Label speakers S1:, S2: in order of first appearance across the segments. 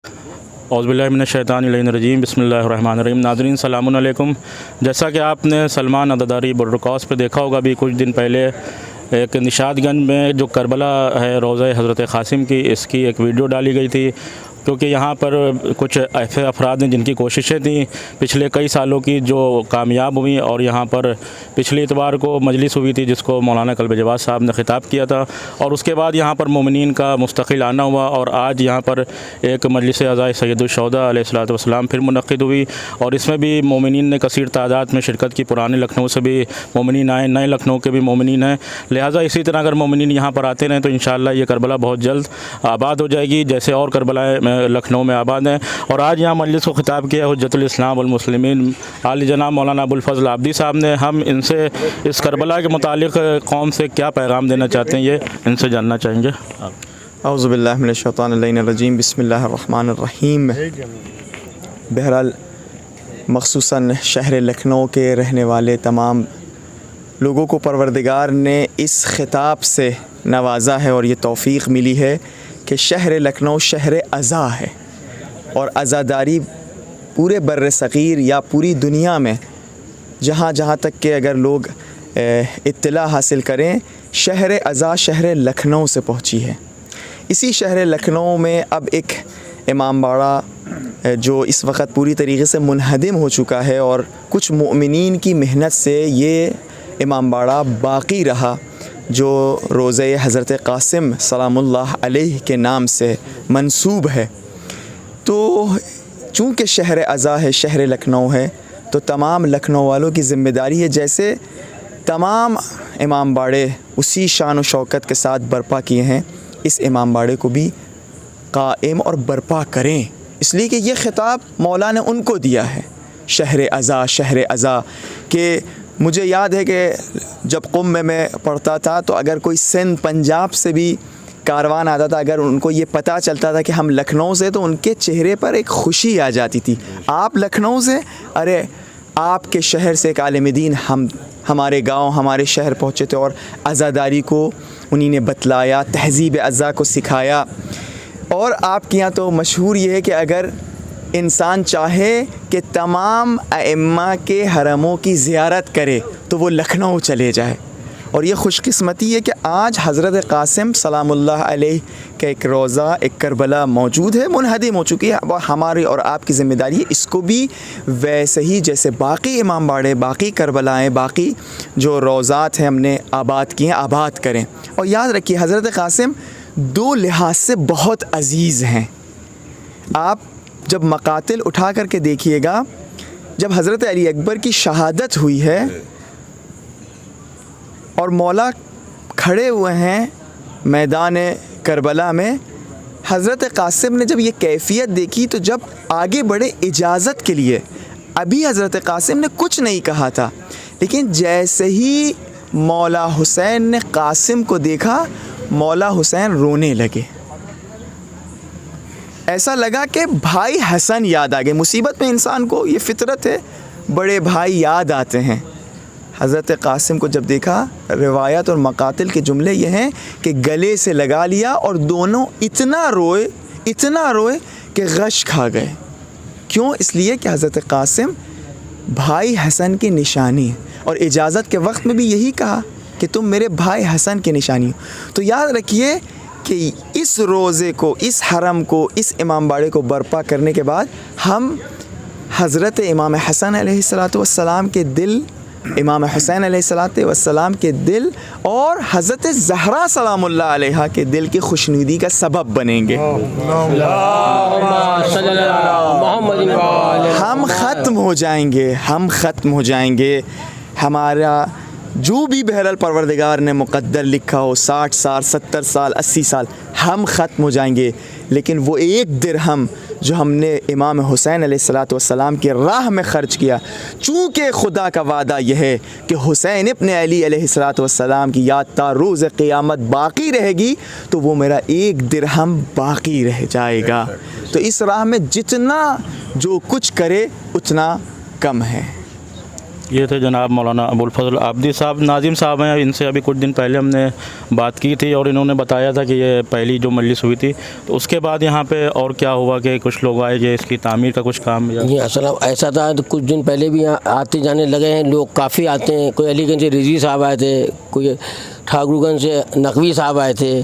S1: औज़ुबिल्लाहिमिनश्शैतानिर्रजीम बिस्मिल्लाहिर्रहमानिर्रहीम। नाज़रीन सलामुन अलैकुम। जैसा कि आपने सलमान अदादारी बॉर्डर क्रॉस पे देखा होगा, अभी कुछ दिन पहले एक निशातगंज में जो करबला है रोज़ा हज़रत क़ासिम की, इसकी एक वीडियो डाली गई थी, क्योंकि यहाँ पर कुछ ऐसे अफराद हैं जिनकी कोशिशें थी पिछले कई सालों की जो कामयाब हुई, और यहाँ पर पिछले इतवार को मजलिस हुई थी जिसको मौलाना कल्ब जवाद साहब ने ख़िताब किया था, और उसके बाद यहाँ पर मोमिनीन का मुस्तकिल आना हुआ, और आज यहाँ पर एक मजलिस अज़ाए सैयदुश्शुहदा अलैहिस्सलातु वस्सलाम फिर मुनक़्क़िद हुई, और इसमें भी मोमिनीन ने कसीर तादाद में शिरकत की। पुराने लखनऊ से भी मोमिनीन आए, नए लखनऊ के भी मोमिनीन हैं। लिहाजा इसी तरह अगर मोमिनीन यहाँ पर आते रहें तो इंशाअल्लाह ये करबला बहुत जल्द आबाद हो जाएगी, जैसे और करबलाएँ लखनऊ में आबाद हैं। और आज यहाँ मजलिस को ख़िताब किया हुज्जतुल इस्लाम वल मुस्लिमीन आली जनाब मौलाना अबुल फ़ज़ल आबदी साहब ने। हम इनसे इस करबला के मुतालिक कौम से क्या पैगाम देना चाहते हैं, ये इनसे जानना चाहेंगे।
S2: औज़ुबिल्लाहि मिनश्शैतानिर्रजीम बिस्मिल्लाहिर्रहमानिर्रहीम। बहरहाल मख़सूसन शहर लखनऊ के रहने वाले तमाम लोगों को परवरदिगार ने इस ख़िताब से नवाजा है और ये तौफ़ीक़ मिली है कि शहर लखनऊ शहर अज़ा है, और अज़ादारी पूरे बर्र सग़ीर या पूरी दुनिया में जहाँ तक के अगर लोग इत्तला हासिल करें, शहर अज़ा शहर लखनऊ से पहुँची है। इसी शहर लखनऊ में अब एक इमाम बाड़ा जो इस वक्त पूरी तरीके से मुनहदिम हो चुका है, और कुछ मुमिनीन की मेहनत से ये इमाम बाड़ा बाक़ी रहा, जो रोज़े हज़रत क़ासिम सलामुल्लाह अलैहि के नाम से मंसूब है। तो चूँकि शहर अज़ा है, शहर लखनऊ है, तो तमाम लखनऊ वालों की ज़िम्मेदारी है, जैसे तमाम इमाम बाड़े उसी शान व शौकत के साथ बर्पा किए हैं, इस इमाम बाड़े को भी कायम और बर्पा करें। इसलिए कि ये ख़िताब मौला ने उनको दिया है, शहर अज़ा के। मुझे याद है कि जब क़ुम में मैं पढ़ता था तो अगर कोई सिंध पंजाब से भी कारवान आता था, अगर उनको ये पता चलता था कि हम लखनऊ से, तो उनके चेहरे पर एक खुशी आ जाती थी। आप लखनऊ से, अरे आपके शहर से एक आलिम दीन हमारे गांव हमारे शहर पहुँचे थे, और अज़ादारी को उन्हीं ने बतलाया, तहज़ीब अज़ा को सिखाया। और आपके यहाँ तो मशहूर ये है कि अगर इंसान चाहे कि तमाम अइम्मा के हरमों की ज़ियारत करे तो वो लखनऊ चले जाए, और ये खुशकिस्मती है कि आज हज़रत क़ासिम सलामुल्लाह अलैहि का एक रोज़ा, एक करबला मौजूद है, मुनहदिम हो चुकी है। अब हमारी और आपकी ज़िम्मेदारी है इसको भी वैसे ही जैसे बाकी इमाम बाड़े, बाकी करबलाएँ, बाकी जो रोज़ात हैं हमने आबाद किए हैं, आबाद करें। और याद रखिए हज़रत क़ासिम दो लिहाज से बहुत अज़ीज़ हैं। आप जब मकातिल उठा करके देखिएगा, जब हज़रत अली अकबर की शहादत हुई है और मौला खड़े हुए हैं मैदान करबला में, हज़रत क़ासिम ने जब ये कैफ़ियत देखी तो जब आगे बढ़े इजाज़त के लिए, अभी हज़रत क़ासिम ने कुछ नहीं कहा था, लेकिन जैसे ही मौला हुसैन ने क़ासिम को देखा, मौला हुसैन रोने लगे। ऐसा लगा कि भाई हसन याद आ गए। मुसीबत में इंसान को ये फ़ितरत है, बड़े भाई याद आते हैं। हज़रत क़ासिम को जब देखा, रिवायत और मकातिल के जुमले ये हैं कि गले से लगा लिया, और दोनों इतना रोए कि गश खा गए। क्यों? इसलिए कि हज़रत क़ासिम भाई हसन की निशानी, और इजाज़त के वक्त में भी यही कहा कि तुम मेरे भाई हसन की निशानी हो। तो याद रखिए कि इस रोज़े को, इस हरम को, इस इमाम बाड़े को बर्पा करने के बाद हम हज़रत इमाम हसन अलैहिस्सलातु वस्सलाम के दिल, इमाम हुसैन अलैहिस्सलातु वस्सलाम के दिल, और हज़रत ज़हरा सलामुल्लाह अलैहा के दिल की खुशनुदी का सबब बनेंगे। हम ख़त्म हो जाएंगे। हमारा जो भी बहरहाल परवरदिगार ने मुक़द्दर लिखा हो, 60 साल, 70 साल, 80 साल, हम ख़त्म हो जाएंगे। लेकिन वो एक दिरहम जो हमने इमाम हुसैन अलैहिस्सलातु वस्सलाम की राह में ख़र्च किया, चूँकि खुदा का वादा यह है कि हुसैन इब्न अली अलैहिस्सलातु वस्सलाम की याद ता रोज़ क़ियामत बाक़ी रहेगी, तो वो मेरा एक दिरहम बाक़ी रह जाएगा। तो इस राह में जितना जो कुछ करे उतना कम है।
S1: ये थे जनाब मौलाना अबुल फजल आबदी साहब। नाजिम साहब हैं, इनसे अभी कुछ दिन पहले हमने बात की थी और इन्होंने बताया था कि ये पहली जो मजलिस हुई थी, तो उसके बाद यहाँ पे और क्या हुआ कि कुछ लोग आए कि इसकी तामीर का कुछ काम या
S3: जी असल ऐसा था, तो कुछ दिन पहले भी यहाँ आते जाने लगे हैं लोग, काफ़ी आते हैं। कोई अलीगंज से रिजवी साहब आए थे, कोई ठाकुरगंज से नकवी साहब आए थे,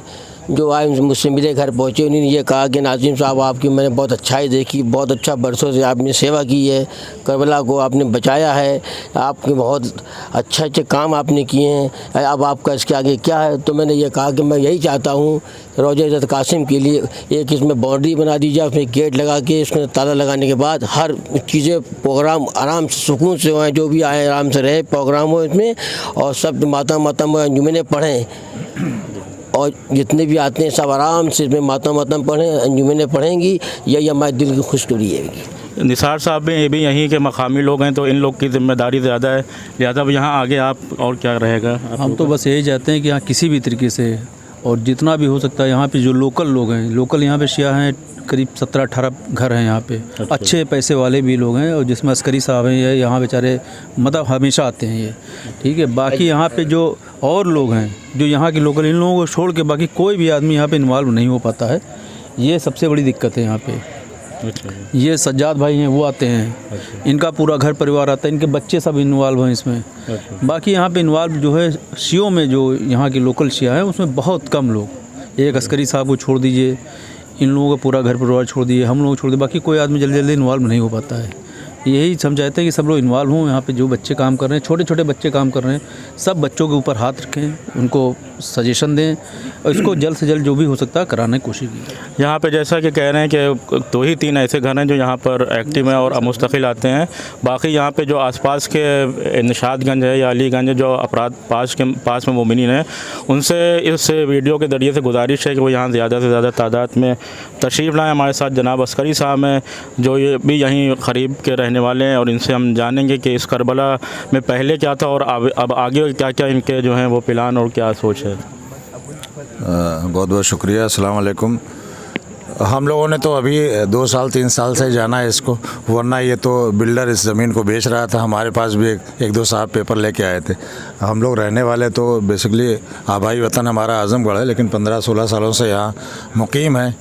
S3: जो आए मुझसे मिले, घर पहुँचे। उन्होंने ये कहा कि नाजिम साहब आपकी मैंने बहुत अच्छाई देखी, बहुत अच्छा बरसों से आपने सेवा की है, करबला को आपने बचाया है, आपके बहुत अच्छे अच्छे काम आपने किए हैं, अब आपका इसके आगे क्या है। तो मैंने ये कहा कि मैं यही चाहता हूँ रोज़ा इज़्ज़त कासिम के लिए एक इसमें बाउंड्री बना दी जाए, उसमें गेट लगा के इसमें ताला लगाने के बाद हर चीज़ें प्रोग्राम आराम से सुकून से हो, जो भी आए आराम से रहे, प्रोग्राम हो इसमें, और सब मातम अंजुमने पढ़ें, और जितने भी आते हैं सब आराम से इसमें मातम पढ़ें, अंजुमने पढ़ेंगी। यही हमारे दिल की खुशनुदी है।
S1: निसार साहब भी ये भी यहीं के मकामी लोग हैं, तो इन लोग की जिम्मेदारी ज़्यादा है, लिहाजा अब यहाँ आगे आप और क्या रहेगा?
S4: हम तो बस यही चाहते हैं कि यहाँ किसी भी तरीके से और जितना भी हो सकता है यहाँ पे जो लोकल लोग हैं, लोकल यहाँ पे शिया हैं, करीब 17-18 घर हैं यहाँ पे, अच्छे पैसे वाले भी लोग हैं, और जिसमें अस्करी साहब हैं, ये यहाँ बेचारे मतलब हमेशा आते हैं ये, ठीक है। बाकी यहाँ पे जो और लोग हैं जो यहाँ के लोकल, इन लोगों को छोड़ के बाकी कोई भी आदमी यहाँ पे इन्वॉल्व नहीं हो पाता है। ये सबसे बड़ी दिक्कत है यहाँ पे। ये सज्जाद भाई हैं, वो आते हैं, इनका पूरा घर परिवार आता है, इनके बच्चे सब इन्वॉल्व हैं इसमें। बाकी यहाँ पे इन्वॉल्व जो है शियों में, जो यहाँ के लोकल शिया हैं उसमें बहुत कम लोग। एक अस्करी साहब को छोड़ दीजिए, इन लोगों का पूरा घर परिवार छोड़ दिए, हम लोग छोड़ दिए, बाकी कोई आदमी जल्दी जल्दी इन्वॉल्व नहीं हो पाता है। यही समझाते हैं कि सब लोग इन्वॉल्व हों यहाँ पे। जो बच्चे काम कर रहे हैं, छोटे छोटे बच्चे काम कर रहे हैं, सब बच्चों के ऊपर हाथ रखें, उनको सजेशन दें, और इसको जल्द से जल्द जो भी हो सकता है कराने की कोशिश की।
S1: यहाँ पे जैसा कि कह रहे हैं कि 2 ही 3 ऐसे घर हैं जो यहाँ पर एक्टिव हैं और मुस्तकिल आते हैं। बाकी यहाँ पे जो आसपास के निशातगंज है या अलीगंज है, जो अपराध पास में मोमिनीन हैं, उनसे इस वीडियो के ज़रिए से गुजारिश है कि वो यहाँ ज़्यादा से ज़्यादा तादाद में तशरीफ़ लाएँ। हमारे साथ जनाब अस्करी साहब हैं, जो ये भी यहीं करीब के रहने वाले हैं, और इनसे हम जानेंगे कि इस करबला में पहले क्या था और अब आगे क्या क्या इनके जो हैं वो प्लान और क्या सोच है।
S5: बहुत बहुत शुक्रिया। अस्सलाम वालेकुम। हम लोगों ने तो अभी 2 साल 3 साल से जाना है इसको, वरना ये तो बिल्डर इस ज़मीन को बेच रहा था। हमारे पास भी एक दो साहब पेपर लेके आए थे। हम लोग रहने वाले तो बेसिकली आबाई वतन हमारा आज़मगढ़ है, लेकिन 15-16 सालों से यहाँ मुकीम है।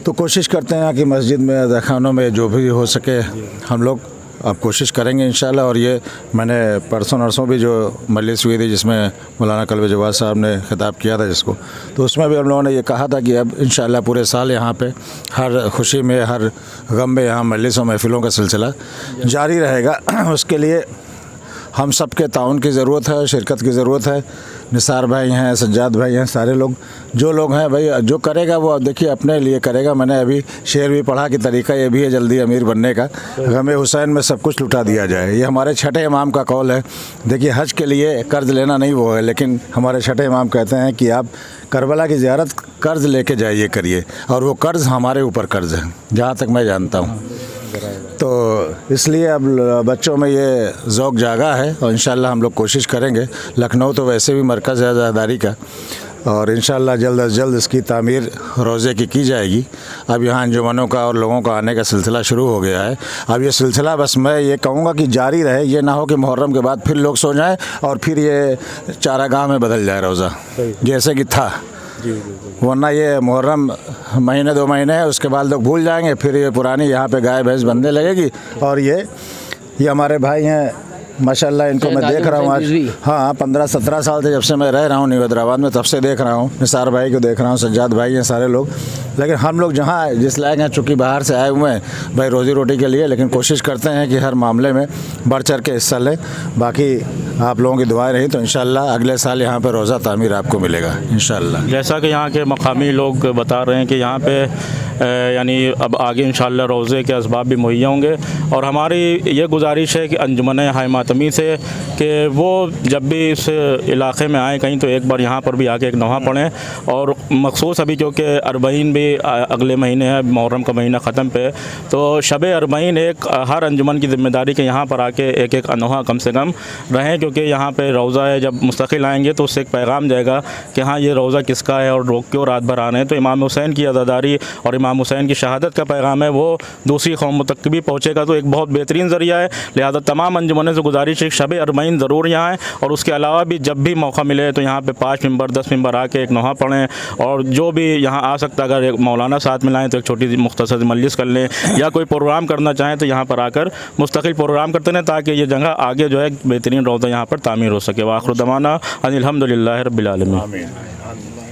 S5: तो कोशिश करते हैं कि मस्जिद में, अज़ाखानों में जो भी हो सके हम लोग अब कोशिश करेंगे इंशाल्लाह। और ये मैंने परसों नरसों भी जो मजलिस हुई थी जिसमें मौलाना कल्ब जवाद साहब ने खिताब किया था जिसको, तो उसमें भी हम लोगों ने ये कहा था कि अब इंशाल्लाह पूरे साल यहाँ पे हर खुशी में, हर गम में यहाँ मजलिस और महफ़िलों का सिलसिला जारी रहेगा। उसके लिए हम सब के ताउन की ज़रूरत है, शिरकत की ज़रूरत है। निसार भाई हैं, सज्जाद भाई हैं, सारे लोग जो लोग हैं भाई, जो करेगा वो देखिए अपने लिए करेगा। मैंने अभी शेर भी पढ़ा कि तरीका ये भी है जल्दी अमीर बनने का, गमे हुसैन में सब कुछ लुटा दिया जाए। ये हमारे छठे इमाम का कौल है। देखिए हज के लिए कर्ज़ लेना नहीं वो है, लेकिन हमारे छठे इमाम कहते हैं कि आप करबला की ज़ियारत कर्ज़ लेके जाइए करिए, और वो कर्ज़ हमारे ऊपर कर्ज़ है जहाँ तक मैं जानता हूँ। तो इसलिए अब बच्चों में ये ज़ौक़ जागा है, और इंशाल्लाह हम लोग कोशिश करेंगे। लखनऊ तो वैसे भी मरकज़ है आज़ादारी का, और इंशाल्लाह जल्द अज जल्द इसकी तामीर रोज़े की जाएगी। अब यहाँ अंजुमनों का और लोगों का आने का सिलसिला शुरू हो गया है। अब ये सिलसिला बस मैं ये कहूँगा कि जारी रहे, ये ना हो कि मुहर्रम के बाद फिर लोग सो जाएँ और फिर ये चारागाह में बदल जाए रोज़ा, जैसे कि था। वरना ये मुहर्रम महीने 2 महीने है, उसके बाद लोग भूल जाएंगे, फिर ये पुरानी यहाँ पे गाय भैंस बनने लगेगी। और ये हमारे भाई हैं माशाल्लाह, इनको मैं देख रहा हूँ आज, हाँ 15-17 साल से जब से मैं रह रहा हूँ निवद्राबाद में, तब से देख रहा हूँ। निसार भाई को देख रहा हूँ, सज्जाद भाई हैं, सारे लोग। लेकिन हम लोग जहाँ जिस लायक हैं, चूँकि बाहर से आए हुए हैं भाई रोज़ी रोटी के लिए, लेकिन कोशिश करते हैं कि हर मामले में बढ़ चढ़ के हिस्सा लें। बाकी आप लोगों की दुआएं रही तो इंशाल्लाह अगले साल यहाँ पे रोज़ा तामीर आपको मिलेगा इंशाल्लाह।
S1: जैसा कि यहाँ के मकामी लोग बता रहे हैं कि यहाँ पे यानी अब आगे इंशाल्लाह रोज़े के असबाब भी मुहैया होंगे, और हमारी ये गुजारिश है कि अंजुमन हाय मातमी से कि वो जब भी इस इलाक़े में आएँ कहीं, तो एक बार यहाँ पर भी आके एक नवा पढ़ें। और मखसूस अभी क्योंकि अरबईन भी अगले महीने है, मुहर्रम का महीना ख़त्म पे, तो शब अरबईन एक हर अंजुमन की ज़िम्मेदारी के यहाँ पर आके एक अनोहा कम से कम रहें, क्योंकि यहाँ पे रोज़ा है। जब मुस्तकिल आएँगे तो उससे एक पैगाम जाएगा कि हाँ ये रोज़ा किसका है और लोग क्यों रात भर आ रहे हैं। तो इमाम हुसैन की अज़ादारी और इमाम हुसैन की शहादत का पैगाम है, वो दूसरी कौमों तक भी पहुँचेगा। तो एक बहुत बेहतरीन ज़रिया है। लिहाजा तमाम अंजुमन से गुजारिश गुजारिश है शब अरबईन ज़रूर यहाँ आएँ, और उसके अलावा भी जब भी मौका मिले तो यहाँ पे 5 मेंबर 10 मेंबर आके एक नोहा पढ़ें। और जो भी यहाँ आ सकता अगर एक मौलाना साथ में लाएँ तो एक छोटी सी मुख्तसर मजलिस कर लें, या कोई प्रोग्राम करना चाहें तो यहाँ पर आकर मुस्तकिल प्रोग्राम करते रहें, ताकि ये जगह आगे जो है बेहतरीन रौज़ा यहाँ पर तामीर हो सके। व आखिर दवाना अनिल हम्दुलिल्लाहि रब्बिल आलमीन।